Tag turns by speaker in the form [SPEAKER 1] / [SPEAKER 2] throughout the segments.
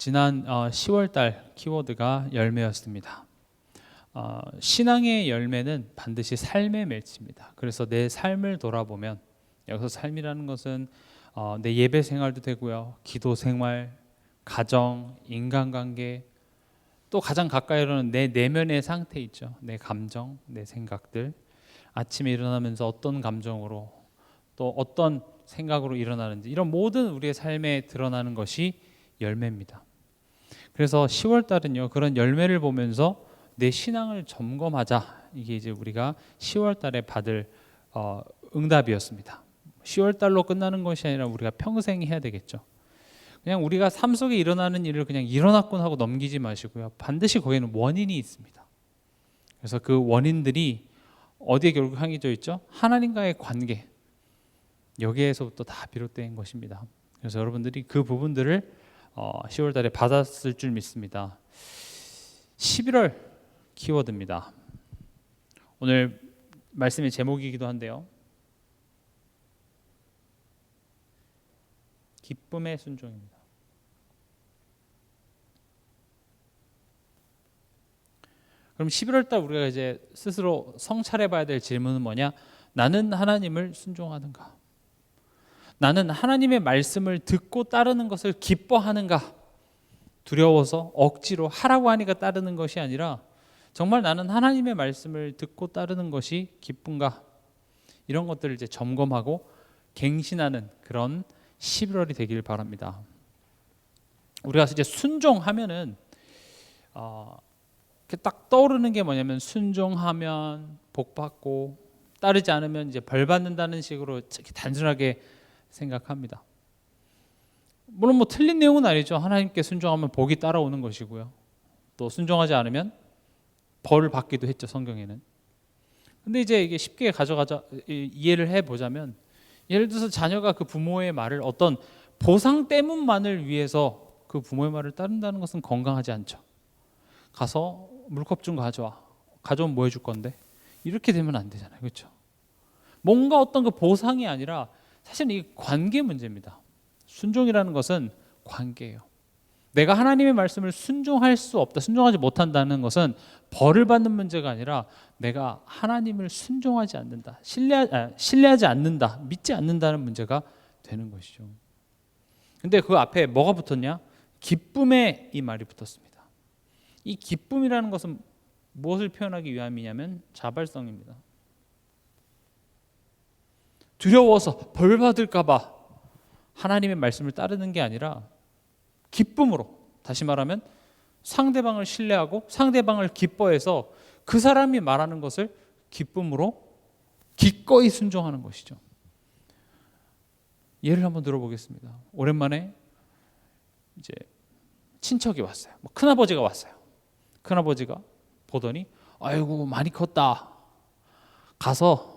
[SPEAKER 1] 지난 10월 달 키워드가 열매였습니다. 신앙의 열매는 반드시 삶의 맺입니다. 그래서 내 삶을 돌아보면, 여기서 삶이라는 것은 내 예배 생활도 되고요, 기도 생활, 가정, 인간관계, 또 가장 가까이로는 내 내면의 상태 있죠. 내 감정, 내 생각들. 아침에 일어나면서 어떤 감정으로 또 어떤 생각으로 일어나는지, 이런 모든 우리의 삶에 드러나는 것이 열매입니다. 그래서 10월 달은요, 그런 열매를 보면서 내 신앙을 점검하자. 이게 이제 우리가 10월 달에 받을 응답이었습니다. 10월 달로 끝나는 것이 아니라 우리가 평생 해야 되겠죠. 그냥 우리가 삶 속에 일어나는 일을 그냥 일어났군 하고 넘기지 마시고요, 반드시 거기에는 원인이 있습니다. 그래서 그 원인들이 어디에 결국 향해져 있죠? 하나님과의 관계, 여기에서부터 다 비롯된 것입니다. 그래서 여러분들이 그 부분들을 10월 달에 받았을 줄 믿습니다. 11월 키워드입니다. 오늘 말씀의 제목이기도 한데요, 기쁨의 순종입니다. 그럼 11월 달 우리가 이제 스스로 성찰해 봐야 될 질문은 뭐냐? 나는 하나님을 순종하는가? 나는 하나님의 말씀을 듣고 따르는 것을 기뻐하는가? 두려워서 억지로 하라고 하니까 따르는 것이 아니라 정말 나는 하나님의 말씀을 듣고 따르는 것이 기쁜가? 이런 것들을 이제 점검하고 갱신하는 그런 11월이 되길 바랍니다. 우리가 이제 순종하면은 딱 떠오르는 게 뭐냐면, 순종하면 복 받고 따르지 않으면 이제 벌 받는다는 식으로 단순하게 생각합니다. 물론 뭐 틀린 내용은 아니죠. 하나님께 순종하면 복이 따라오는 것이고요, 또 순종하지 않으면 벌을 받기도 했죠, 성경에는. 근데 이제 이게 쉽게 이해를 해보자면, 예를 들어서 자녀가 그 부모의 말을 어떤 보상 때문만을 위해서 그 부모의 말을 따른다는 것은 건강하지 않죠. 가서 물컵 좀 가져와. 가져오면 뭐 해줄 건데? 이렇게 되면 안 되잖아요, 그렇죠? 뭔가 어떤 그 보상이 아니라 사실은 이 관계 문제입니다. 순종이라는 것은 관계예요. 내가 하나님의 말씀을 순종할 수 없다, 순종하지 못한다는 것은 벌을 받는 문제가 아니라 내가 하나님을 순종하지 않는다, 신뢰하지 않는다, 믿지 않는다는 문제가 되는 것이죠. 근데 그 앞에 뭐가 붙었냐? 기쁨의 이 말이 붙었습니다. 이 기쁨이라는 것은 무엇을 표현하기 위함이냐면 자발성입니다. 두려워서 벌 받을까 봐 하나님의 말씀을 따르는 게 아니라 기쁨으로, 다시 말하면 상대방을 신뢰하고 상대방을 기뻐해서 그 사람이 말하는 것을 기쁨으로 기꺼이 순종하는 것이죠. 예를 한번 들어보겠습니다. 오랜만에 이제 친척이 왔어요. 큰아버지가 왔어요. 큰아버지가 보더니 아이고 많이 컸다. 가서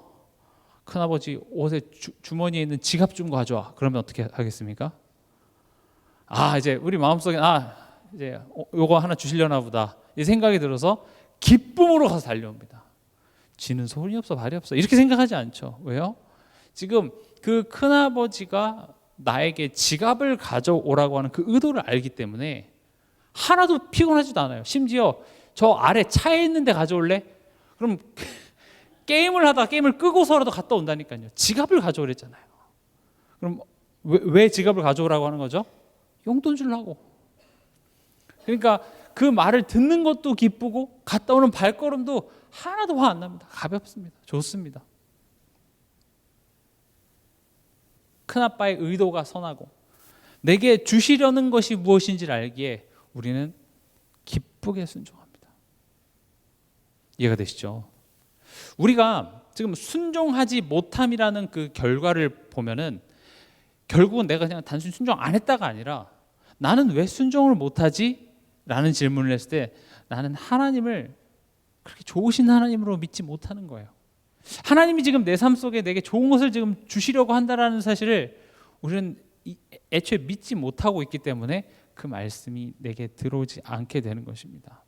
[SPEAKER 1] 큰아버지 옷에 주머니에 있는 지갑 좀 가져와. 그러면 어떻게 하겠습니까? 이제 우리 마음속에 이제 요거 하나 주시려나 보다, 이 생각이 들어서 기쁨으로 가서 달려옵니다. 지는 소리 없어 발이 없어 이렇게 생각하지 않죠. 왜요? 지금 그 큰아버지가 나에게 지갑을 가져오라고 하는 그 의도를 알기 때문에 하나도 피곤하지도 않아요. 심지어 저 아래 차에 있는데 가져올래? 그럼 게임을 하다가 게임을 끄고서라도 갔다 온다니까요. 지갑을 가져오랬잖아요. 그럼 왜 지갑을 가져오라고 하는 거죠? 용돈 주려고. 그러니까 그 말을 듣는 것도 기쁘고 갔다 오는 발걸음도 하나도 화 안 납니다. 가볍습니다. 좋습니다. 큰아빠의 의도가 선하고 내게 주시려는 것이 무엇인지를 알기에 우리는 기쁘게 순종합니다. 이해가 되시죠? 우리가 지금 순종하지 못함이라는 그 결과를 보면은 결국은 내가 그냥 단순히 순종 안 했다가 아니라 나는 왜 순종을 못하지? 라는 질문을 했을 때 나는 하나님을 그렇게 좋으신 하나님으로 믿지 못하는 거예요. 하나님이 지금 내 삶 속에 내게 좋은 것을 지금 주시려고 한다라는 사실을 우리는 애초에 믿지 못하고 있기 때문에 그 말씀이 내게 들어오지 않게 되는 것입니다.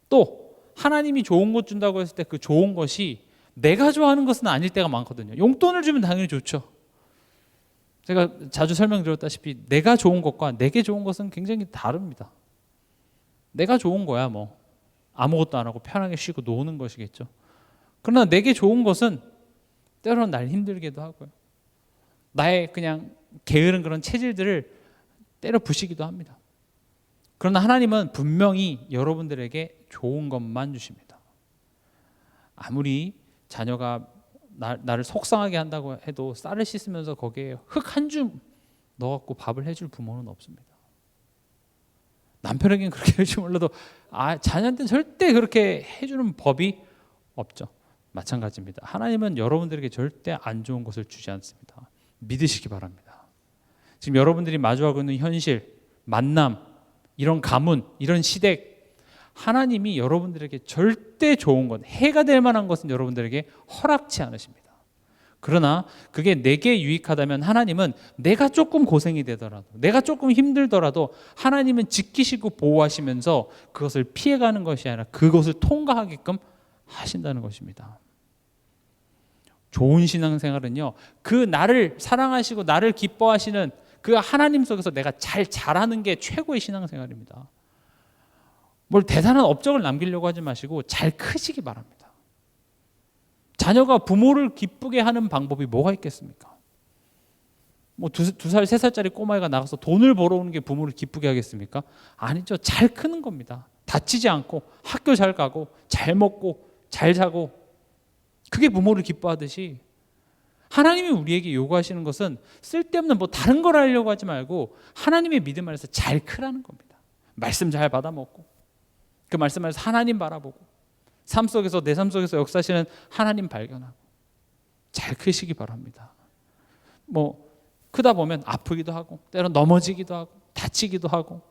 [SPEAKER 1] 또 하나님이 좋은 것 준다고 했을 때 그 좋은 것이 내가 좋아하는 것은 아닐 때가 많거든요. 용돈을 주면 당연히 좋죠. 제가 자주 설명드렸다시피 내가 좋은 것과 내게 좋은 것은 굉장히 다릅니다. 내가 좋은 거야 뭐 아무것도 안 하고 편하게 쉬고 노는 것이겠죠. 그러나 내게 좋은 것은 때로는 날 힘들게도 하고요. 나의 그냥 게으른 그런 체질들을 때려 부시기도 합니다. 그러나 하나님은 분명히 여러분들에게 좋은 것만 주십니다. 아무리 자녀가 나를 속상하게 한다고 해도 쌀을 씻으면서 거기에 흙 한 줌 넣어갖고 밥을 해줄 부모는 없습니다. 남편에게는 그렇게 할지 몰라도 자녀한테는 절대 그렇게 해주는 법이 없죠. 마찬가지입니다. 하나님은 여러분들에게 절대 안 좋은 것을 주지 않습니다. 믿으시기 바랍니다. 지금 여러분들이 마주하고 있는 현실, 만남, 이런 가문, 이런 시댁, 하나님이 여러분들에게 절대 좋은 것, 해가 될 만한 것은 여러분들에게 허락치 않으십니다. 그러나 그게 내게 유익하다면 하나님은 내가 조금 고생이 되더라도, 내가 조금 힘들더라도 하나님은 지키시고 보호하시면서 그것을 피해가는 것이 아니라 그것을 통과하게끔 하신다는 것입니다. 좋은 신앙생활은요, 그 나를 사랑하시고 나를 기뻐하시는 그 하나님 속에서 내가 잘 자라는 게 최고의 신앙생활입니다. 뭘 대단한 업적을 남기려고 하지 마시고 잘 크시기 바랍니다. 자녀가 부모를 기쁘게 하는 방법이 뭐가 있겠습니까? 뭐 2살, 3살짜리 꼬마애가 나가서 돈을 벌어오는 게 부모를 기쁘게 하겠습니까? 아니죠. 잘 크는 겁니다. 다치지 않고 학교 잘 가고 잘 먹고 잘 자고, 그게 부모를 기뻐하듯이 하나님이 우리에게 요구하시는 것은 쓸데없는 뭐 다른 걸 하려고 하지 말고 하나님의 믿음 안에서 잘 크라는 겁니다. 말씀 잘 받아먹고 그 말씀 안에서 하나님 바라보고 삶 속에서, 내 삶 속에서 역사하시는 하나님 발견하고 잘 크시기 바랍니다. 뭐 크다 보면 아프기도 하고 때론 넘어지기도 하고 다치기도 하고,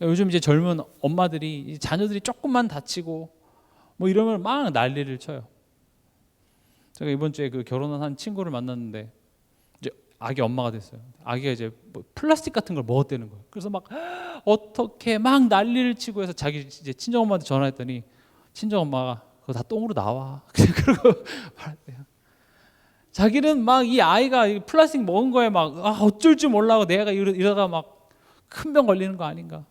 [SPEAKER 1] 요즘 이제 젊은 엄마들이 자녀들이 조금만 다치고 뭐 이러면 막 난리를 쳐요. 제가 이번 주에 그 결혼한 한 친구를 만났는데 이제 아기 엄마가 됐어요. 아기가 이제 뭐 플라스틱 같은 걸 먹었다는 거예요. 그래서 막 어떻게 막 난리를 치고 해서 자기 이제 친정 엄마한테 전화했더니 친정 엄마가 그거 다 똥으로 나와. 그냥 그러고 말했대요. 자기는 막 이 아이가 플라스틱 먹은 거에 막 어쩔 줄 몰라고 내가 이러다가 막 큰 병 걸리는 거 아닌가.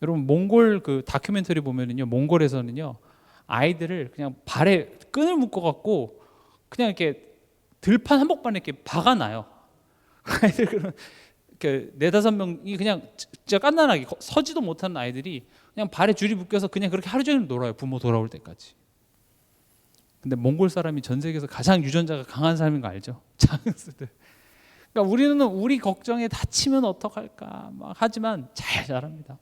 [SPEAKER 1] 여러분 몽골 그 다큐멘터리 보면은요, 몽골에서는요 아이들을 그냥 발에 끈을 묶어 갖고 그냥 이렇게 들판 한복판에 이렇게 박아놔요. 아이들 그런 이렇게 4-5명이 그냥 진짜 깐난하게 서지도 못하는 아이들이 그냥 발에 줄이 묶여서 그냥 그렇게 하루 종일 놀아요. 부모 돌아올 때까지. 근데 몽골 사람이 전 세계에서 가장 유전자가 강한 사람인 거 알죠? 장수들. 그러니까 우리는 우리 걱정에 다치면 어떡할까 막 하지만 잘 자랍니다.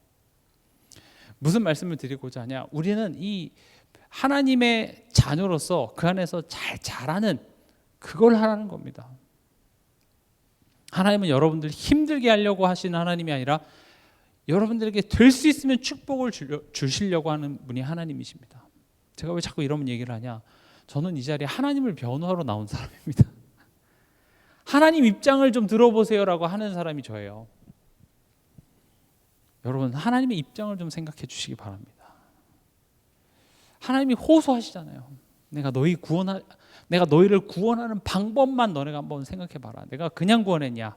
[SPEAKER 1] 무슨 말씀을 드리고자 하냐? 우리는 이 하나님의 자녀로서 그 안에서 잘 자라는 그걸 하라는 겁니다. 하나님은 여러분들 힘들게 하려고 하시는 하나님이 아니라 여러분들에게 될 수 있으면 축복을 주시려고 하는 분이 하나님이십니다. 제가 왜 자꾸 이런 얘기를 하냐? 저는 이 자리에 하나님을 변호하러 나온 사람입니다. 하나님 입장을 좀 들어보세요라고 하는 사람이 저예요. 여러분 하나님의 입장을 좀 생각해 주시기 바랍니다. 하나님이 호소하시잖아요. 내가 너희를 구원하는 방법만 너네가 한번 생각해 봐라. 내가 그냥 구원했냐?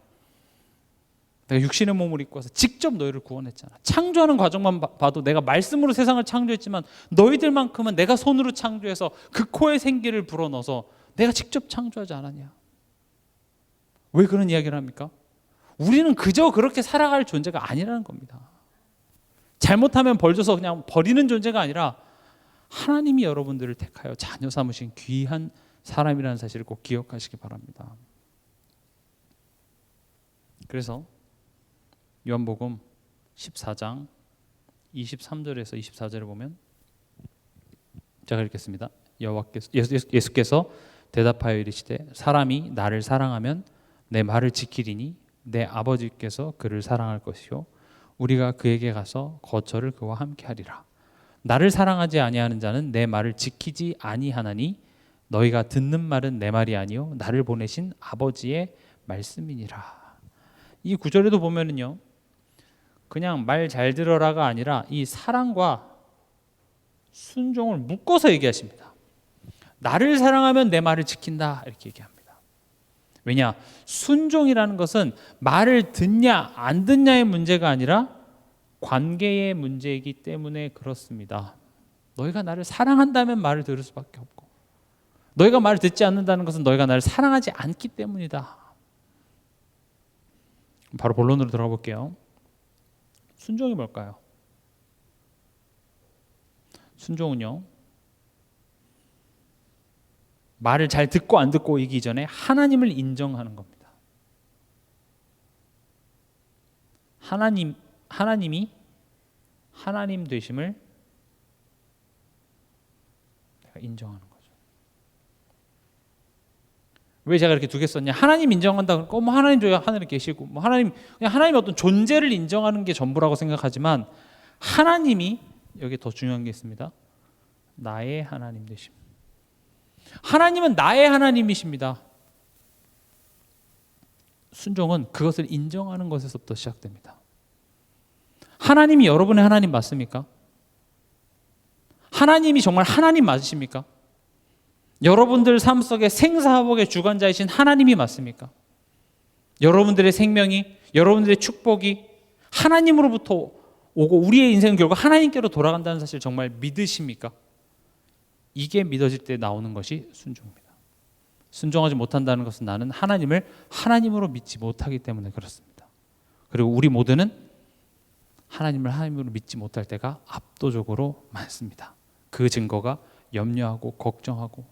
[SPEAKER 1] 내가 육신의 몸을 입고 와서 직접 너희를 구원했잖아. 창조하는 과정만 봐도 내가 말씀으로 세상을 창조했지만 너희들만큼은 내가 손으로 창조해서 그 코에 생기를 불어넣어서 내가 직접 창조하지 않았냐? 왜 그런 이야기를 합니까? 우리는 그저 그렇게 살아갈 존재가 아니라는 겁니다. 잘못하면 벌줘서 그냥 버리는 존재가 아니라 하나님이 여러분들을 택하여 자녀 삼으신 귀한 사람이라는 사실을 꼭 기억하시기 바랍니다. 그래서 요한복음 14장 23절에서 24절을 보면 제가 읽겠습니다. 예수께서 대답하여 이르시되 사람이 나를 사랑하면 내 말을 지키리니 내 아버지께서 그를 사랑할 것이요 우리가 그에게 가서 거처를 그와 함께 하리라. 나를 사랑하지 아니하는 자는 내 말을 지키지 아니하나니 너희가 듣는 말은 내 말이 아니요 나를 보내신 아버지의 말씀이니라. 이 구절에도 보면은요, 그냥 말 잘 들어라가 아니라 이 사랑과 순종을 묶어서 얘기하십니다. 나를 사랑하면 내 말을 지킨다 이렇게 얘기합니다. 왜냐? 순종이라는 것은 말을 듣냐 안 듣냐의 문제가 아니라 관계의 문제이기 때문에 그렇습니다. 너희가 나를 사랑한다면 말을 들을 수밖에 없고, 너희가 말을 듣지 않는다는 것은 너희가 나를 사랑하지 않기 때문이다. 바로 본론으로 들어가 볼게요. 순종이 뭘까요? 순종은요, 말을 잘 듣고 안 듣고 이기 전에 하나님을 인정하는 겁니다. 하나님이 하나님 되심을 내가 인정하는 거죠. 왜 제가 이렇게 두 개 썼냐? 하나님 인정한다 그러니까 뭐 하나님 저기 하늘에 계시고 뭐 하나님, 그냥 하나님의 어떤 존재를 인정하는 게 전부라고 생각하지만, 하나님이 여기 더 중요한 게 있습니다. 나의 하나님 되심. 하나님은 나의 하나님이십니다. 순종은 그것을 인정하는 것에서부터 시작됩니다. 하나님이 여러분의 하나님 맞습니까? 하나님이 정말 하나님 맞으십니까? 여러분들 삶 속에 생사화복의 주관자이신 하나님이 맞습니까? 여러분들의 생명이, 여러분들의 축복이 하나님으로부터 오고 우리의 인생은 결국 하나님께로 돌아간다는 사실 정말 믿으십니까? 이게 믿어질 때 나오는 것이 순종입니다. 순종하지 못한다는 것은 나는 하나님을 하나님으로 믿지 못하기 때문에 그렇습니다. 그리고 우리 모두는 하나님을 하나님으로 믿지 못할 때가 압도적으로 많습니다. 그 증거가 염려하고 걱정하고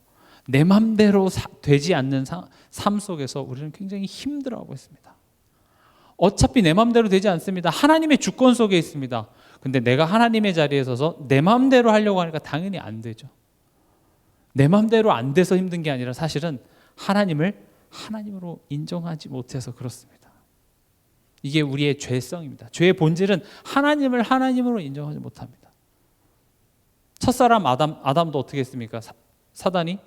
[SPEAKER 1] 내 맘대로 되지 않는 삶 속에서 우리는 굉장히 힘들어하고 있습니다. 어차피 내 맘대로 되지 않습니다. 하나님의 주권 속에 있습니다. 근데 내가 하나님의 자리에 서서 내 맘대로 하려고 하니까 당연히 안 되죠. 내 맘대로 안 돼서 힘든 게 아니라 사실은 하나님을 하나님으로 인정하지 못해서 그렇습니다. 이게 우리의 죄성입니다. 죄의 본질은 하나님을 하나님으로 인정하지 못합니다. 첫사람 아담도 어떻게 했습니까? 사단이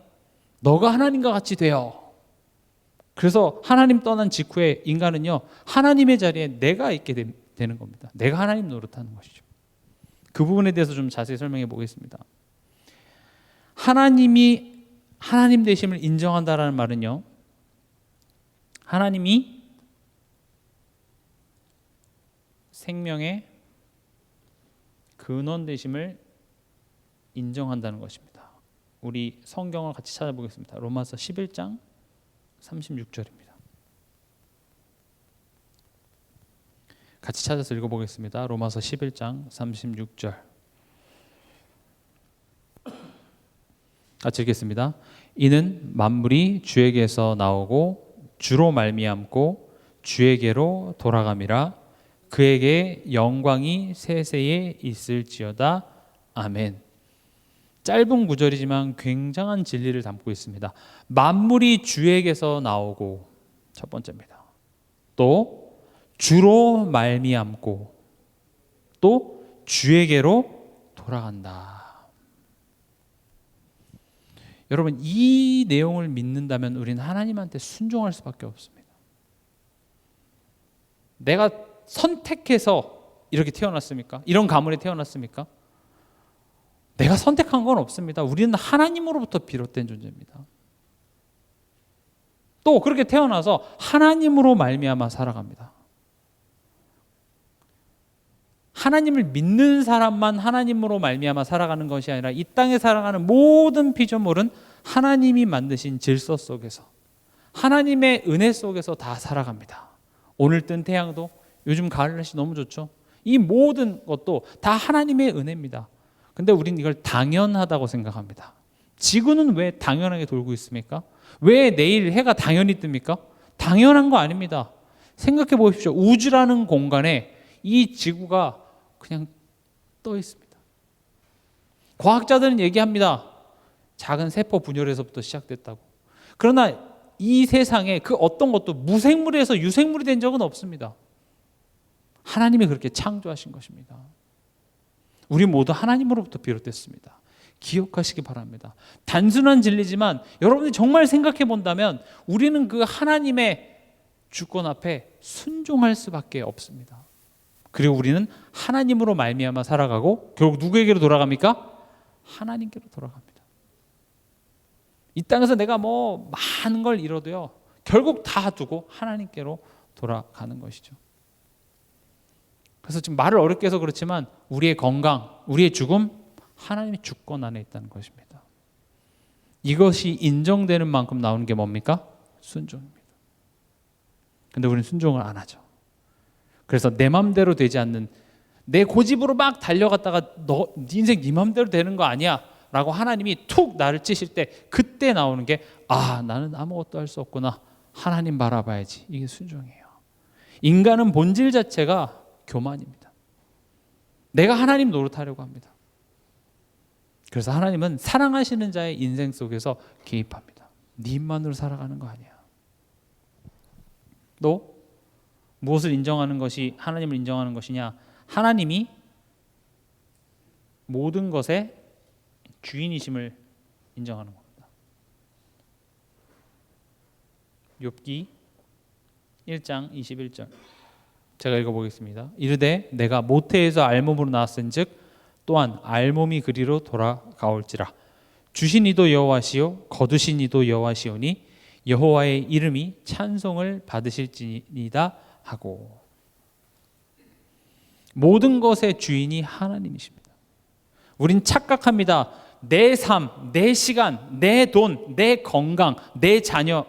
[SPEAKER 1] 너가 하나님과 같이 되어. 그래서 하나님 떠난 직후에 인간은요, 하나님의 자리에 내가 있게 되는 겁니다. 내가 하나님 노릇하는 것이죠. 그 부분에 대해서 좀 자세히 설명해 보겠습니다. 하나님이 하나님 되심을 인정한다라는 말은요, 하나님이 생명의 근원 되심을 인정한다는 것입니다. 우리 성경을 같이 찾아보겠습니다. 로마서 11장 36절입니다. 같이 찾아서 읽어보겠습니다. 로마서 11장 36절. 같이 읽겠습니다. 이는 만물이 주에게서 나오고 주로 말미암고 주에게로 돌아감이라. 그에게 영광이 세세에 있을지어다. 아멘. 짧은 구절이지만 굉장한 진리를 담고 있습니다. 만물이 주에게서 나오고 첫 번째입니다. 또 주로 말미암고 또 주에게로 돌아간다. 여러분, 이 내용을 믿는다면 우리는 하나님한테 순종할 수밖에 없습니다. 내가 선택해서 이렇게 태어났습니까? 이런 가문에 태어났습니까? 내가 선택한 건 없습니다. 우리는 하나님으로부터 비롯된 존재입니다. 또 그렇게 태어나서 하나님으로 말미암아 살아갑니다. 하나님을 믿는 사람만 하나님으로 말미암아 살아가는 것이 아니라 이 땅에 살아가는 모든 피조물은 하나님이 만드신 질서 속에서, 하나님의 은혜 속에서 다 살아갑니다. 오늘 뜬 태양도, 요즘 가을 날씨 너무 좋죠. 이 모든 것도 다 하나님의 은혜입니다. 근데 우리는 이걸 당연하다고 생각합니다. 지구는 왜 당연하게 돌고 있습니까? 왜 내일 해가 당연히 뜹니까? 당연한 거 아닙니다. 생각해 보십시오. 우주라는 공간에 이 지구가 그냥 떠 있습니다. 과학자들은 얘기합니다. 작은 세포 분열에서부터 시작됐다고. 그러나 이 세상에 그 어떤 것도 무생물에서 유생물이 된 적은 없습니다. 하나님이 그렇게 창조하신 것입니다. 우리 모두 하나님으로부터 비롯됐습니다. 기억하시기 바랍니다. 단순한 진리지만 여러분이 정말 생각해 본다면 우리는 그 하나님의 주권 앞에 순종할 수밖에 없습니다. 그리고 우리는 하나님으로 말미암아 살아가고 결국 누구에게로 돌아갑니까? 하나님께로 돌아갑니다. 이 땅에서 내가 뭐 많은 걸 이뤄도요, 결국 다 두고 하나님께로 돌아가는 것이죠. 그래서 지금 말을 어렵게 해서 그렇지만 우리의 건강, 우리의 죽음, 하나님의 주권 안에 있다는 것입니다. 이것이 인정되는 만큼 나오는 게 뭡니까? 순종입니다. 근데 우리는 순종을 안 하죠. 그래서 내 맘대로 되지 않는, 내 고집으로 막 달려갔다가 네 인생 네 맘대로 되는 거 아니야 라고 하나님이 툭 나를 찌실 때, 그때 나오는 게 나는 아무것도 할 수 없구나, 하나님 바라봐야지, 이게 순종이에요. 인간은 본질 자체가 교만입니다. 내가 하나님 노릇하려고 합니다. 그래서 하나님은 사랑하시는 자의 인생 속에서 개입합니다. 네 입만으로 살아가는 거 아니야. 또 무엇을 인정하는 것이 하나님을 인정하는 것이냐? 하나님이 모든 것의 주인이심을 인정하는 겁니다. 욥기 1장 21절 제가 읽어보겠습니다. 이르되 내가 모태에서 알몸으로 나왔은즉 또한 알몸이 그리로 돌아가올지라. 주신 이도 여호와시요 거두신 이도 여호와시오니 여호와의 이름이 찬송을 받으실지니이다 하고. 모든 것의 주인이 하나님이십니다. 우린 착각합니다. 내 삶, 내 시간, 내 돈, 내 건강, 내 자녀,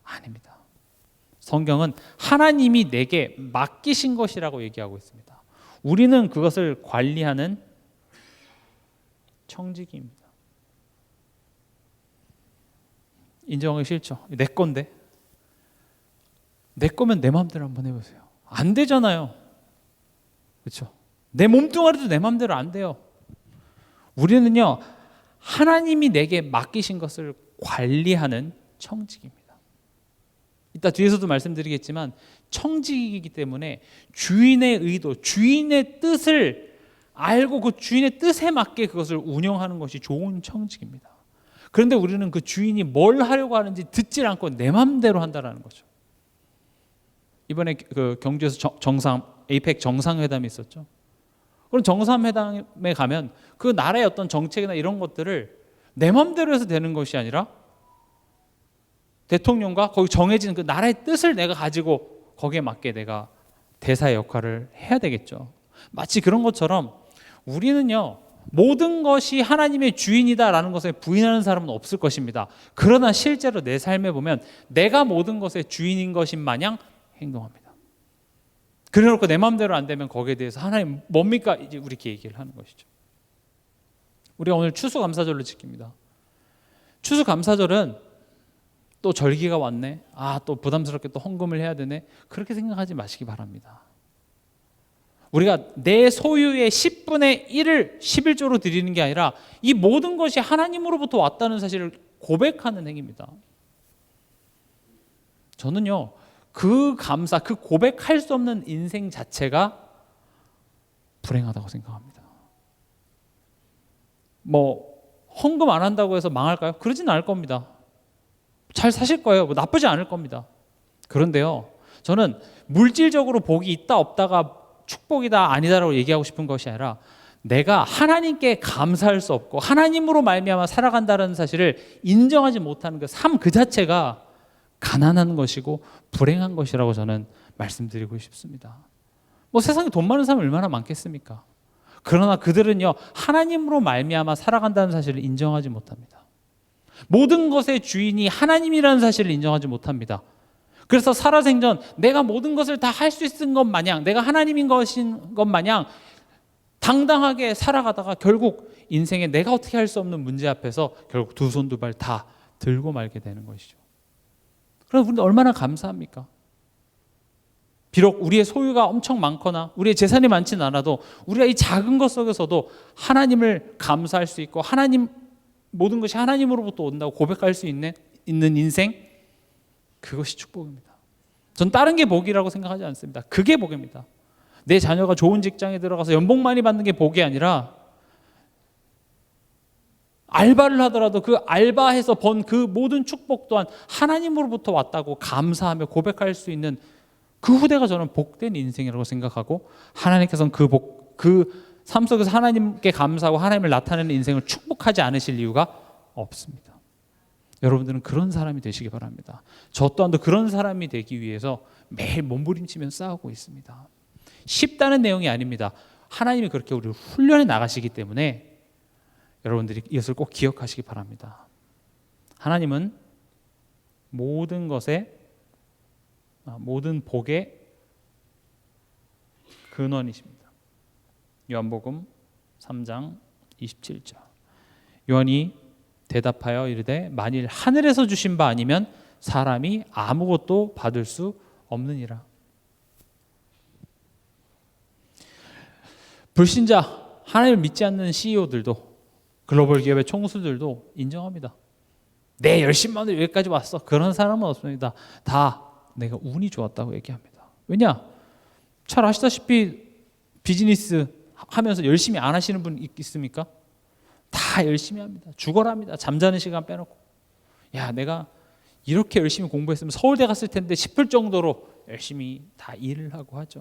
[SPEAKER 1] 아닙니다. 성경은 하나님이 내게 맡기신 것이라고 얘기하고 있습니다. 우리는 그것을 관리하는 청지기입니다. 인정하기 싫죠. 내 건데. 내 거면 내 마음대로 한번 해보세요. 안 되잖아요. 그렇죠? 내 몸뚱아리도 내 마음대로 안 돼요. 우리는요, 하나님이 내게 맡기신 것을 관리하는 청지기입니다. 이따 뒤에서도 말씀드리겠지만 청지기이기 때문에 주인의 의도, 주인의 뜻을 알고 그 주인의 뜻에 맞게 그것을 운영하는 것이 좋은 청지기입니다. 그런데 우리는 그 주인이 뭘 하려고 하는지 듣질 않고 내 마음대로 한다는 거죠. 이번에 그 경주에서 에이펙 정상회담이 있었죠. 그럼 정상회담에 가면 그 나라의 어떤 정책이나 이런 것들을 내 마음대로 해서 되는 것이 아니라 대통령과 거기 정해진 그 나라의 뜻을 내가 가지고 거기에 맞게 내가 대사의 역할을 해야 되겠죠. 마치 그런 것처럼 우리는요, 모든 것이 하나님의 주인이다라는 것에 부인하는 사람은 없을 것입니다. 그러나 실제로 내 삶에 보면 내가 모든 것의 주인인 것인 마냥 행동합니다. 그래놓고 내 마음대로 안 되면 거기에 대해서 하나님 뭡니까? 이제 우리렇게 얘기를 하는 것이죠. 우리가 오늘 추수감사절을 지킵니다. 추수감사절은 또 절기가 왔네, 또 부담스럽게 또 헌금을 해야 되네, 그렇게 생각하지 마시기 바랍니다. 우리가 내 소유의 10분의 1을 11조로 드리는 게 아니라 이 모든 것이 하나님으로부터 왔다는 사실을 고백하는 행위입니다. 저는요, 그 감사, 그 고백할 수 없는 인생 자체가 불행하다고 생각합니다. 헌금 안 한다고 해서 망할까요? 그러진 않을 겁니다. 잘 사실 거예요. 나쁘지 않을 겁니다. 그런데요, 저는 물질적으로 복이 있다 없다가 축복이다 아니다라고 얘기하고 싶은 것이 아니라 내가 하나님께 감사할 수 없고 하나님으로 말미암아 살아간다는 사실을 인정하지 못하는 그 삶 그 자체가 가난한 것이고 불행한 것이라고 저는 말씀드리고 싶습니다. 세상에 돈 많은 사람 얼마나 많겠습니까? 그러나 그들은요, 하나님으로 말미암아 살아간다는 사실을 인정하지 못합니다. 모든 것의 주인이 하나님이라는 사실을 인정하지 못합니다. 그래서 살아생전 내가 모든 것을 다 할 수 있는 것 마냥, 내가 하나님인 것인 것 마냥 당당하게 살아가다가 결국 인생에 내가 어떻게 할 수 없는 문제 앞에서 결국 두 손 두 발 다 들고 말게 되는 것이죠. 그럼 우리는 얼마나 감사합니까? 비록 우리의 소유가 엄청 많거나 우리의 재산이 많지는 않아도 우리가 이 작은 것 속에서도 하나님을 감사할 수 있고 하나님, 모든 것이 하나님으로부터 온다고 고백할 수 있는 인생, 그것이 축복입니다. 전 다른 게 복이라고 생각하지 않습니다. 그게 복입니다. 내 자녀가 좋은 직장에 들어가서 연봉 많이 받는 게 복이 아니라 알바를 하더라도 그 알바해서 번 그 모든 축복 또한 하나님으로부터 왔다고 감사하며 고백할 수 있는 그 후대가 저는 복된 인생이라고 생각하고, 하나님께서는 그 삶 속에서 하나님께 감사하고 하나님을 나타내는 인생을 축복하지 않으실 이유가 없습니다. 여러분들은 그런 사람이 되시기 바랍니다. 저 또한도 그런 사람이 되기 위해서 매일 몸부림치면서 싸우고 있습니다. 쉽다는 내용이 아닙니다. 하나님이 그렇게 우리를 훈련해 나가시기 때문에 여러분들이 이것을 꼭 기억하시기 바랍니다. 하나님은 모든 복의 근원이십니다. 요한복음 3장 27절. 요한이 대답하여 이르되 만일 하늘에서 주신 바 아니면 사람이 아무것도 받을 수 없느니라. 불신자, 하나님을 믿지 않는 CEO들도, 글로벌 기업의 총수들도 인정합니다. 내 열심만으로 여기까지 왔어. 그런 사람은 없습니다. 다 내가 운이 좋았다고 얘기합니다. 왜냐? 잘 아시다시피 비즈니스 하면서 열심히 안 하시는 분 있습니까? 다 열심히 합니다. 죽어랍니다. 잠자는 시간 빼놓고. 야, 내가 이렇게 열심히 공부했으면 서울대 갔을 텐데 싶을 정도로 열심히 다 일을 하고 하죠.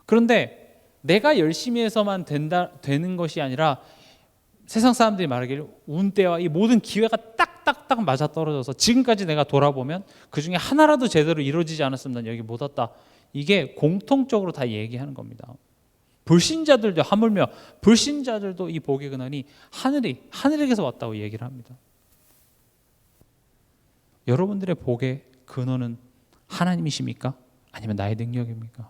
[SPEAKER 1] 그런데 내가 열심히 해서만 되는 것이 아니라 세상 사람들이 말하기를 운때와 이 모든 기회가 딱딱딱 맞아떨어져서 지금까지 내가 돌아보면 그중에 하나라도 제대로 이루어지지 않았으면 난 여기 못 왔다. 이게 공통적으로 다 얘기하는 겁니다. 불신자들도, 하물며 불신자들도 이 복의 근원이 하늘에게서 왔다고 얘기를 합니다. 여러분들의 복의 근원은 하나님이십니까? 아니면 나의 능력입니까?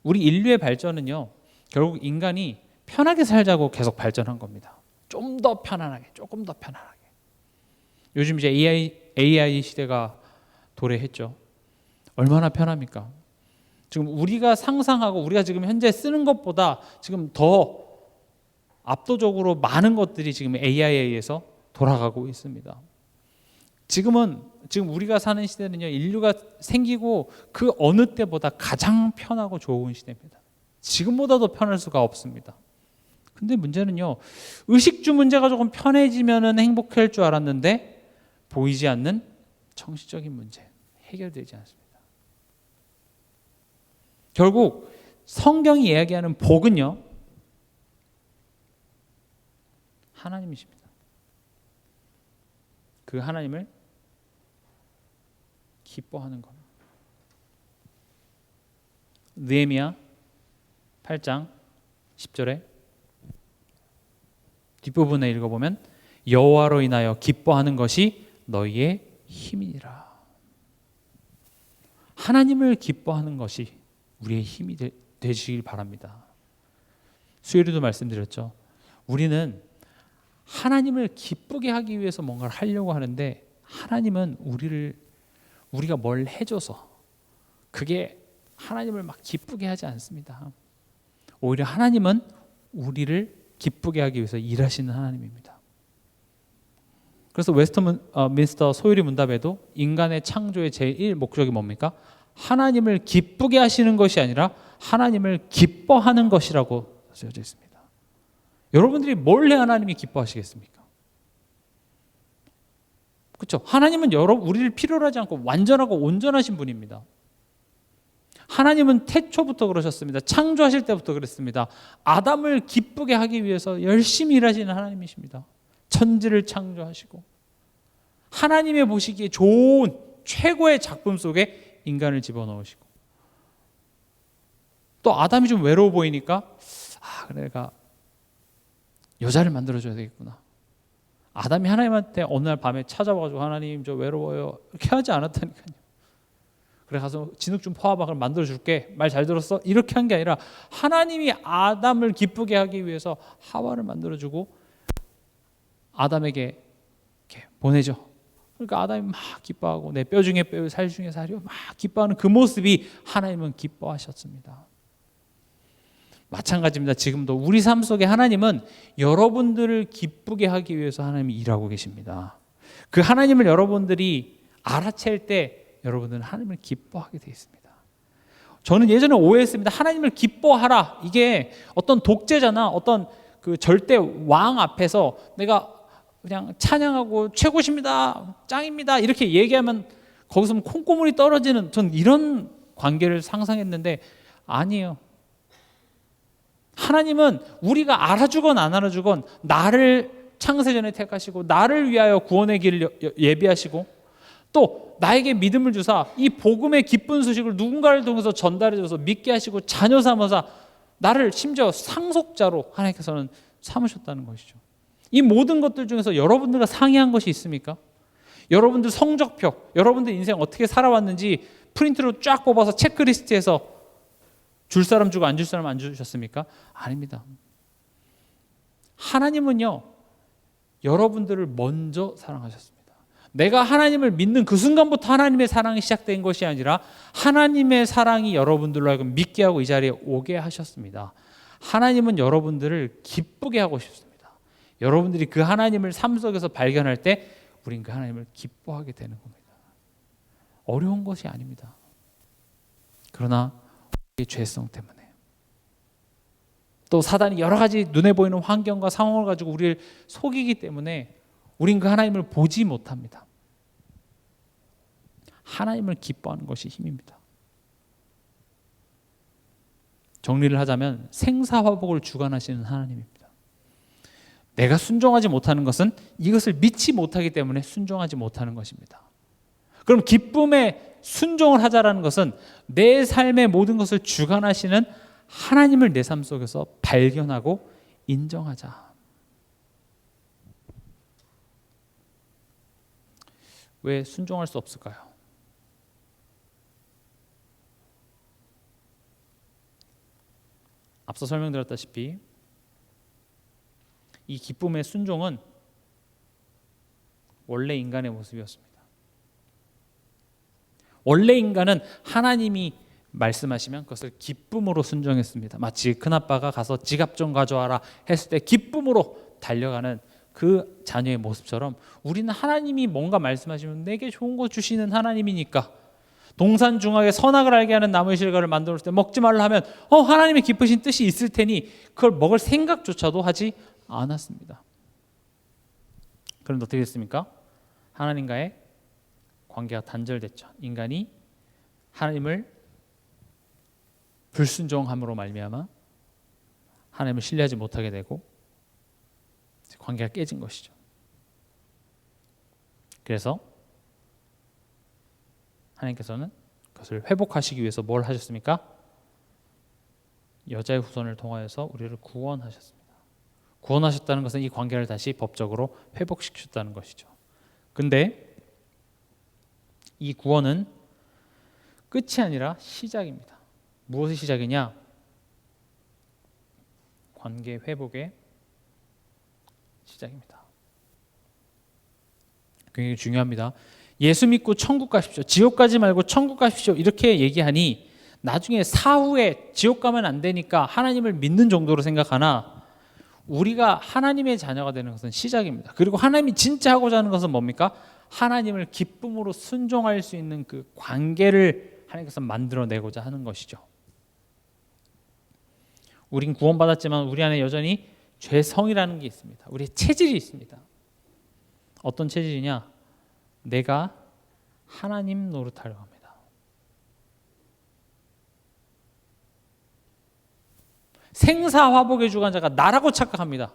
[SPEAKER 1] 우리 인류의 발전은요, 결국 인간이 편하게 살자고 계속 발전한 겁니다. 좀 더 편안하게, 조금 더 편안하게. 요즘 이제 AI 시대가 도래했죠. 얼마나 편합니까? 지금 우리가 상상하고 우리가 지금 현재 쓰는 것보다 지금 더 압도적으로 많은 것들이 지금 AI에 의해서 돌아가고 있습니다. 지금 우리가 사는 시대는요, 인류가 생기고 그 어느 때보다 가장 편하고 좋은 시대입니다. 지금보다도 편할 수가 없습니다. 근데 문제는요, 의식주 문제가 조금 편해지면 행복할 줄 알았는데 보이지 않는 정신적인 문제 해결되지 않습니다. 결국 성경이 이야기하는 복은요, 하나님이십니다. 그 하나님을 기뻐하는 것. 느헤미야 8장 10절에 뒷부분에 읽어보면 여호와로 인하여 기뻐하는 것이 너희의 힘이니라. 하나님을 기뻐하는 것이 우리의 힘이 되시길 바랍니다. 수요일에도 말씀드렸죠. 우리는 하나님을 기쁘게 하기 위해서 뭔가를 하려고 하는데 하나님은 우리가 뭘 해줘서 그게 하나님을 막 기쁘게 하지 않습니다. 오히려 하나님은 우리를 기쁘게 하기 위해서 일하시는 하나님입니다. 그래서 웨스트민스터 소요리 문답에도 인간의 창조의 제1 목적이 뭡니까? 하나님을 기쁘게 하시는 것이 아니라 하나님을 기뻐하는 것이라고 쓰여져 있습니다. 여러분들이 뭘 해야 하나님이 기뻐하시겠습니까? 그렇죠? 하나님은 우리를 필요로 하지 않고 완전하고 온전하신 분입니다. 하나님은 태초부터 그러셨습니다. 창조하실 때부터 그랬습니다. 아담을 기쁘게 하기 위해서 열심히 일하시는 하나님이십니다. 천지를 창조하시고 하나님의 보시기에 좋은 최고의 작품 속에 인간을 집어넣으시고 또 아담이 좀 외로워 보이니까 그래 내가 여자를 만들어줘야 되겠구나. 아담이 하나님한테 어느 날 밤에 찾아와가지고 하나님 저 외로워요 이렇게 하지 않았다니까요. 그래 가서 진흙 좀 퍼와봐 그럼 만들어줄게. 말 잘 들었어? 이렇게 한 게 아니라 하나님이 아담을 기쁘게 하기 위해서 하와를 만들어주고 아담에게 이렇게 보내죠. 그러니까 아담이 막 기뻐하고 내 뼈 중에 뼈, 살 중에 살이요 막 기뻐하는 그 모습이 하나님은 기뻐하셨습니다. 마찬가지입니다. 지금도 우리 삶 속에 하나님은 여러분들을 기쁘게 하기 위해서 하나님이 일하고 계십니다. 그 하나님을 여러분들이 알아챌 때 여러분들은 하나님을 기뻐하게 되어 있습니다. 저는 예전에 오해했습니다. 하나님을 기뻐하라. 이게 어떤 독재자나 어떤 그 절대 왕 앞에서 내가 그냥 찬양하고 최고십니다, 짱입니다 이렇게 얘기하면 거기서 콩고물이 떨어지는 전 이런 관계를 상상했는데 아니에요. 하나님은 우리가 알아주건 안 알아주건 나를 창세전에 택하시고 나를 위하여 구원의 길을 예비하시고 또 나에게 믿음을 주사 이 복음의 기쁜 소식을 누군가를 통해서 전달해줘서 믿게 하시고 자녀 삼아서 나를 심지어 상속자로 하나님께서는 삼으셨다는 것이죠. 이 모든 것들 중에서 여러분들과 상이한 것이 있습니까? 여러분들 성적표, 여러분들 인생 어떻게 살아왔는지 프린트로 쫙 뽑아서 체크리스트에서 줄 사람 주고 안 줄 사람 안 주셨습니까? 아닙니다. 하나님은요, 여러분들을 먼저 사랑하셨습니다. 내가 하나님을 믿는 그 순간부터 하나님의 사랑이 시작된 것이 아니라 하나님의 사랑이 여러분들로 하여금 믿게 하고 이 자리에 오게 하셨습니다. 하나님은 여러분들을 기쁘게 하고 싶습니다. 여러분들이 그 하나님을 삶 속에서 발견할 때 우린 그 하나님을 기뻐하게 되는 겁니다. 어려운 것이 아닙니다. 그러나 우리의 죄성 때문에 또 사단이 여러 가지 눈에 보이는 환경과 상황을 가지고 우리를 속이기 때문에 우린 그 하나님을 보지 못합니다. 하나님을 기뻐하는 것이 힘입니다. 정리를 하자면 생사화복을 주관하시는 하나님입니다. 내가 순종하지 못하는 것은 이것을 믿지 못하기 때문에 순종하지 못하는 것입니다. 그럼 기쁨에 순종을 하자라는 것은 내 삶의 모든 것을 주관하시는 하나님을 내 삶 속에서 발견하고 인정하자. 왜 순종할 수 없을까요? 앞서 설명드렸다시피 이 기쁨의 순종은 원래 인간의 모습이었습니다. 원래 인간은 하나님이 말씀하시면 그것을 기쁨으로 순종했습니다. 마치 큰아빠가 가서 지갑 좀 가져와라 했을 때 기쁨으로 달려가는 그 자녀의 모습처럼 우리는 하나님이 뭔가 말씀하시면 내게 좋은 거 주시는 하나님이니까 동산 중앙에 선악을 알게 하는 나무의 실과를 만들었을 때 먹지 말라 하면 하나님의 깊으신 뜻이 있을 테니 그걸 먹을 생각조차도 하지 않았습니다. 그런데 어떻게 됐습니까? 하나님과의 관계가 단절됐죠. 인간이 하나님을 불순종함으로 말미암아 하나님을 신뢰하지 못하게 되고 관계가 깨진 것이죠. 그래서 하나님께서는 그것을 회복하시기 위해서 뭘 하셨습니까? 여자의 후손을 통하여서 우리를 구원하셨습니다. 구원하셨다는 것은 이 관계를 다시 법적으로 회복시키셨다는 것이죠. 근데 이 구원은 끝이 아니라 시작입니다. 무엇의 시작이냐? 관계 회복의 시작입니다. 굉장히 중요합니다. 예수 믿고 천국 가십시오. 지옥 가지 말고 천국 가십시오. 이렇게 얘기하니 나중에 사후에 지옥 가면 안 되니까 하나님을 믿는 정도로 생각하나 우리가 하나님의 자녀가 되는 것은 시작입니다. 그리고 하나님이 진짜 하고자 하는 것은 뭡니까? 하나님을 기쁨으로 순종할 수 있는 그 관계를 하나님께서 만들어내고자 하는 것이죠. 우린 구원받았지만 우리 안에 여전히 죄성이라는 게 있습니다. 우리의 체질이 있습니다. 어떤 체질이냐? 내가 하나님 노릇하려고 합니다. 생사화복의 주관자가 나라고 착각합니다.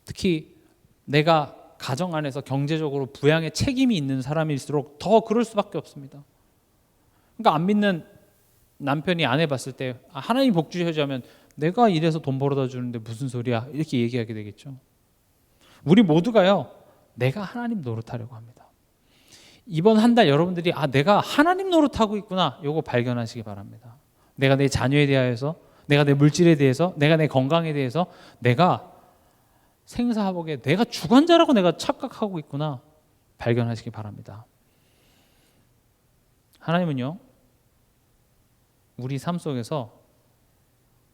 [SPEAKER 1] 특히 내가 가정 안에서 경제적으로 부양의 책임이 있는 사람일수록 더 그럴 수밖에 없습니다. 그러니까 안 믿는 남편이 아내 봤을 때 하나님 복 주셔야면 내가 이래서 돈 벌어다 주는데 무슨 소리야 이렇게 얘기하게 되겠죠. 우리 모두가요 내가 하나님 노릇하려고 합니다. 이번 한 달 여러분들이 내가 하나님 노릇하고 있구나 요거 발견하시기 바랍니다. 내가 내 자녀에 대해서, 내가 내 물질에 대해서, 내가 내 건강에 대해서 내가 생사화복에 내가 주관자라고 내가 착각하고 있구나 발견하시기 바랍니다. 하나님은요 우리 삶 속에서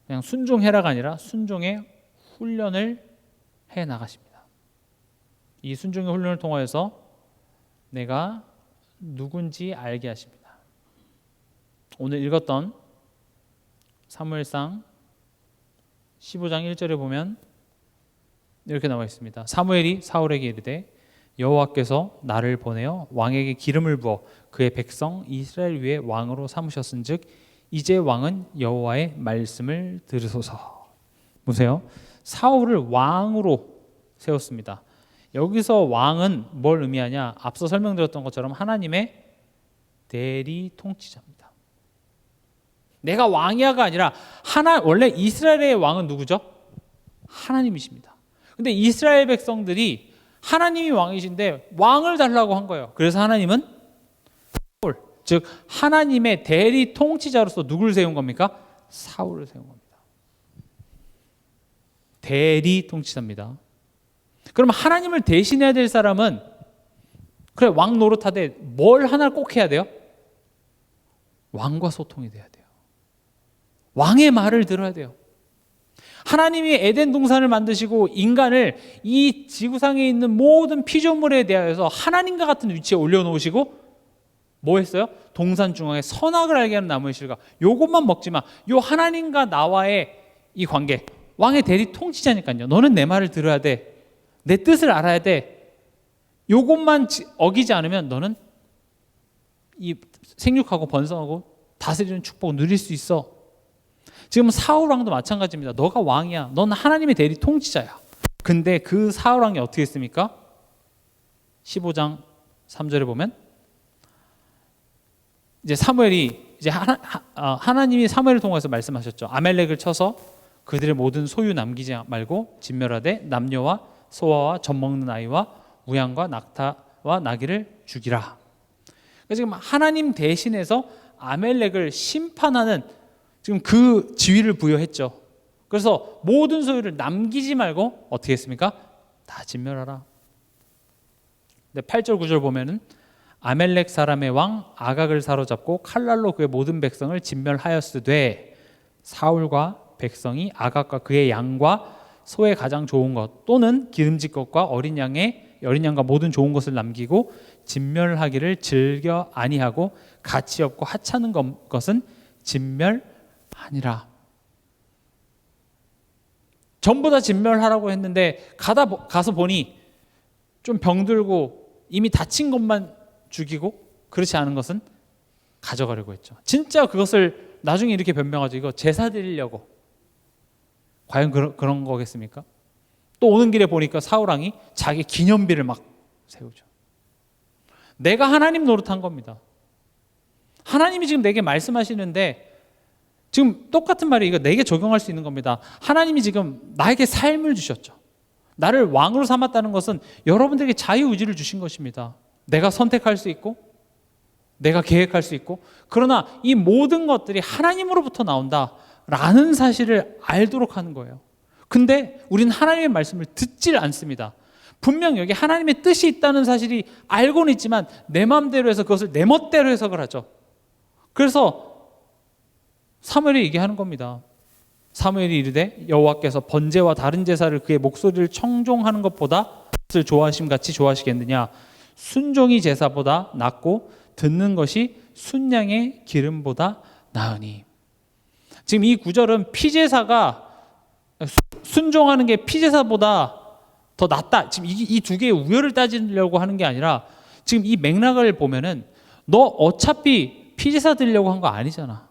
[SPEAKER 1] 그냥 순종해라가 아니라 순종의 훈련을 해 나가십니다. 이 순종의 훈련을 통하여서 내가 누군지 알게 하십니다. 오늘 읽었던 사무엘상 15장 1절에 보면 이렇게 나와 있습니다. 사무엘이 사울에게 이르되 여호와께서 나를 보내어 왕에게 기름을 부어 그의 백성 이스라엘 위에 왕으로 삼으셨은즉 이제 왕은 여호와의 말씀을 들으소서. 보세요. 사울을 왕으로 세웠습니다. 여기서 왕은 뭘 의미하냐? 앞서 설명드렸던 것처럼 하나님의 대리 통치자입니다. 내가 왕이야가 아니라 원래 이스라엘의 왕은 누구죠? 하나님이십니다. 근데 이스라엘 백성들이 하나님이 왕이신데 왕을 달라고 한 거예요. 그래서 하나님은 사울, 즉 하나님의 대리 통치자로서 누구를 세운 겁니까? 사울을 세운 겁니다. 대리 통치자입니다. 그럼 하나님을 대신해야 될 사람은 그래 왕 노릇하되 뭘 하나 꼭 해야 돼요? 왕과 소통이 돼야 돼요. 왕의 말을 들어야 돼요. 하나님이 에덴 동산을 만드시고 인간을 이 지구상에 있는 모든 피조물에 대하여서 하나님과 같은 위치에 올려놓으시고 뭐 했어요? 동산 중앙에 선악을 알게 하는 나무의 실과 요것만 먹지 마. 요 하나님과 나와의 이 관계, 왕의 대리 통치자니까요. 너는 내 말을 들어야 돼. 내 뜻을 알아야 돼. 요것만 어기지 않으면 너는 이 생육하고 번성하고 다스리는 축복을 누릴 수 있어. 지금 사울 왕도 마찬가지입니다. 너가 왕이야. 넌 하나님의 대리 통치자야. 근데 그 사울 왕이 어떻게 했습니까? 15장 3절에 보면 이제 사무엘이 이제 하나님이 사무엘을 통해서 말씀하셨죠. 아멜렉을 쳐서 그들의 모든 소유 남기지 말고 진멸하되 남녀와 소아와 젖 먹는 아이와 우양과 낙타와 나귀를 죽이라. 그러니까 지금 하나님 대신해서 아멜렉을 심판하는 지금 그 지위를 부여했죠. 그래서 모든 소유를 남기지 말고 어떻게 했습니까? 다 진멸하라. 근데 8절 9절 보면은 아멜렉 사람의 왕 아각을 사로잡고 칼날로 그의 모든 백성을 진멸하였으되 사울과 백성이 아각과 그의 양과 소의 가장 좋은 것 또는 기름진 것과 어린 양과 모든 좋은 것을 남기고 진멸하기를 즐겨 아니하고 가치 없고 하찮은 것은 진멸하니라. 전부 다 진멸하라고 했는데 가서 보니 좀 병들고 이미 다친 것만 죽이고 그렇지 않은 것은 가져가려고 했죠. 진짜 그것을 나중에 이렇게 변명하죠. 이거 제사 드리려고. 과연 그런 거겠습니까? 또 오는 길에 보니까 사울왕이 자기 기념비를 막 세우죠. 내가 하나님 노릇한 겁니다. 하나님이 지금 내게 말씀하시는데 지금 똑같은 말이 이거 내게 적용할 수 있는 겁니다. 하나님이 지금 나에게 삶을 주셨죠. 나를 왕으로 삼았다는 것은 여러분들에게 자유의지를 주신 것입니다. 내가 선택할 수 있고 내가 계획할 수 있고 그러나 이 모든 것들이 하나님으로부터 나온다라는 사실을 알도록 하는 거예요. 근데 우리는 하나님의 말씀을 듣질 않습니다. 분명 여기 하나님의 뜻이 있다는 사실이 알고는 있지만 내 마음대로 해서 그것을 내 멋대로 해석을 하죠. 그래서 사무엘이 얘기하는 겁니다. 사무엘이 이르되 여호와께서 번제와 다른 제사를 그의 목소리를 청종하는 것보다 그것을 좋아하심 같이 좋아하시겠느냐. 순종이 제사보다 낫고 듣는 것이 순양의 기름보다 나으니. 지금 이 구절은 피제사가 순종하는 게 피제사보다 더 낫다. 지금 이 두 개의 우열을 따지려고 하는 게 아니라 지금 이 맥락을 보면은 너 어차피 피제사 드리려고 한 거 아니잖아.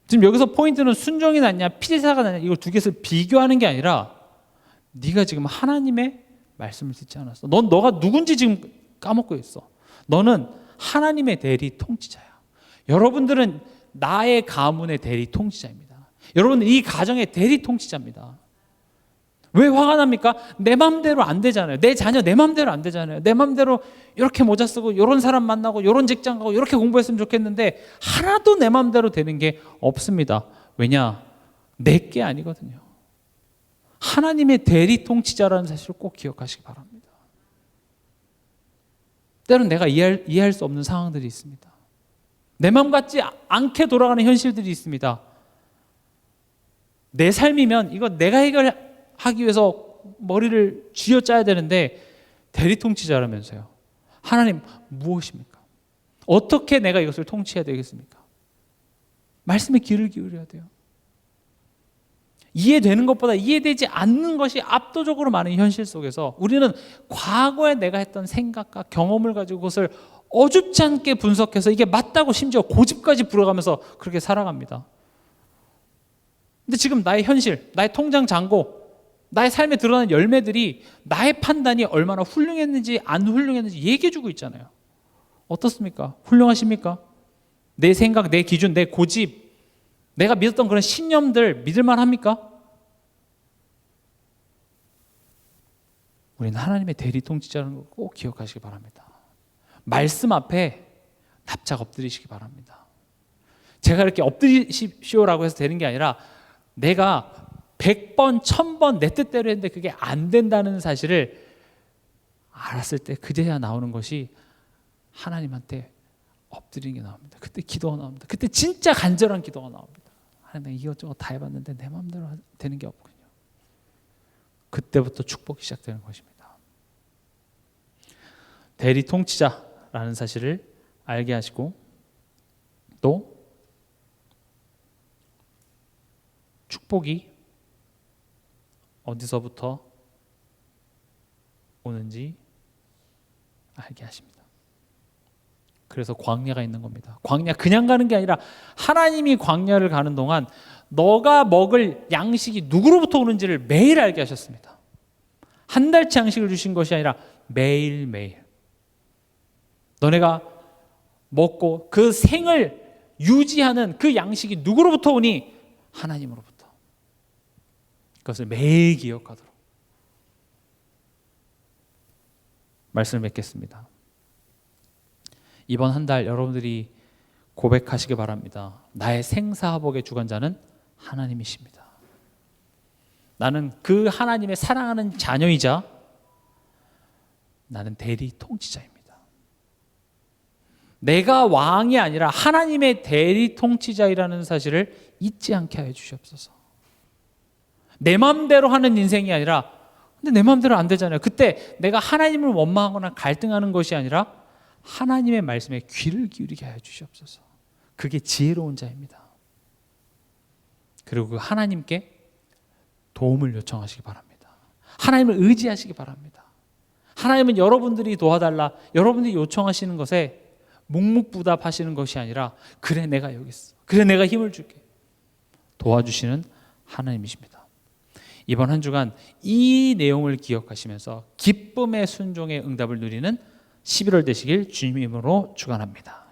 [SPEAKER 1] 지금 여기서 포인트는 순종이 낫냐 피제사가 낫냐 이걸 두 개를 비교하는 게 아니라 네가 지금 하나님의 말씀을 듣지 않았어. 너가 누군지 지금 까먹고 있어. 너는 하나님의 대리 통치자야. 여러분들은 나의 가문의 대리 통치자입니다. 여러분은 이 가정의 대리 통치자입니다. 왜 화가 납니까? 내 맘대로 안 되잖아요. 내 자녀 내 맘대로 안 되잖아요. 내 맘대로 이렇게 모자 쓰고 이런 사람 만나고 이런 직장 가고 이렇게 공부했으면 좋겠는데 하나도 내 맘대로 되는 게 없습니다. 왜냐? 내 게 아니거든요. 하나님의 대리 통치자라는 사실을 꼭 기억하시기 바랍니다. 때로는 내가 이해할 수 없는 상황들이 있습니다. 내 마음 같지 않게 돌아가는 현실들이 있습니다. 내 삶이면 이거 내가 해결하기 위해서 머리를 쥐어짜야 되는데 대리 통치자라면서요. 하나님 무엇입니까? 어떻게 내가 이것을 통치해야 되겠습니까? 말씀에 귀를 기울여야 돼요. 이해되는 것보다 이해되지 않는 것이 압도적으로 많은 현실 속에서 우리는 과거에 내가 했던 생각과 경험을 가지고 그것을 어줍지 않게 분석해서 이게 맞다고 심지어 고집까지 부려가면서 그렇게 살아갑니다. 근데 지금 나의 현실, 나의 통장 잔고 나의 삶에 드러난 열매들이 나의 판단이 얼마나 훌륭했는지 안 훌륭했는지 얘기해주고 있잖아요. 어떻습니까? 훌륭하십니까? 내 생각, 내 기준, 내 고집, 내가 믿었던 그런 신념들 믿을만 합니까? 우리는 하나님의 대리 통치자라는 걸 꼭 기억하시기 바랍니다. 말씀 앞에 납작 엎드리시기 바랍니다. 제가 이렇게 엎드리십시오라고 해서 되는 게 아니라 내가 100번, 1000번 내 뜻대로 했는데 그게 안 된다는 사실을 알았을 때 그제야 나오는 것이 하나님한테 엎드리는 게 나옵니다. 그때 기도가 나옵니다. 그때 진짜 간절한 기도가 나옵니다. 하나님, 내가 이것저것 다 해봤는데 내 마음대로 되는 게 없군요. 그때부터 축복이 시작되는 것입니다. 대리 통치자라는 사실을 알게 하시고 또 축복이 어디서부터 오는지 알게 하십니다. 그래서 광야가 있는 겁니다. 광야 그냥 가는 게 아니라 하나님이 광야를 가는 동안 너가 먹을 양식이 누구로부터 오는지를 매일 알게 하셨습니다. 한 달치 양식을 주신 것이 아니라 매일매일 너네가 먹고 그 생을 유지하는 그 양식이 누구로부터 오니? 하나님으로부터. 그것을 매일 기억하도록 말씀을 맺겠습니다. 이번 한 달 여러분들이 고백하시기 바랍니다. 나의 생사화복의 주관자는 하나님이십니다. 나는 그 하나님의 사랑하는 자녀이자 나는 대리 통치자입니다. 내가 왕이 아니라 하나님의 대리 통치자이라는 사실을 잊지 않게 하여 주시옵소서. 내 마음대로 하는 인생이 아니라 근데 내 마음대로 안 되잖아요. 그때 내가 하나님을 원망하거나 갈등하는 것이 아니라 하나님의 말씀에 귀를 기울이게 하여 주시옵소서. 그게 지혜로운 자입니다. 그리고 그 하나님께 도움을 요청하시기 바랍니다. 하나님을 의지하시기 바랍니다. 하나님은 여러분들이 도와달라, 여러분들이 요청하시는 것에 묵묵부답하시는 것이 아니라 그래 내가 여기 있어, 그래 내가 힘을 줄게 도와주시는 하나님이십니다. 이번 한 주간 이 내용을 기억하시면서 기쁨의 순종의 응답을 누리는 11월 되시길 주님 이름으로 축원합니다.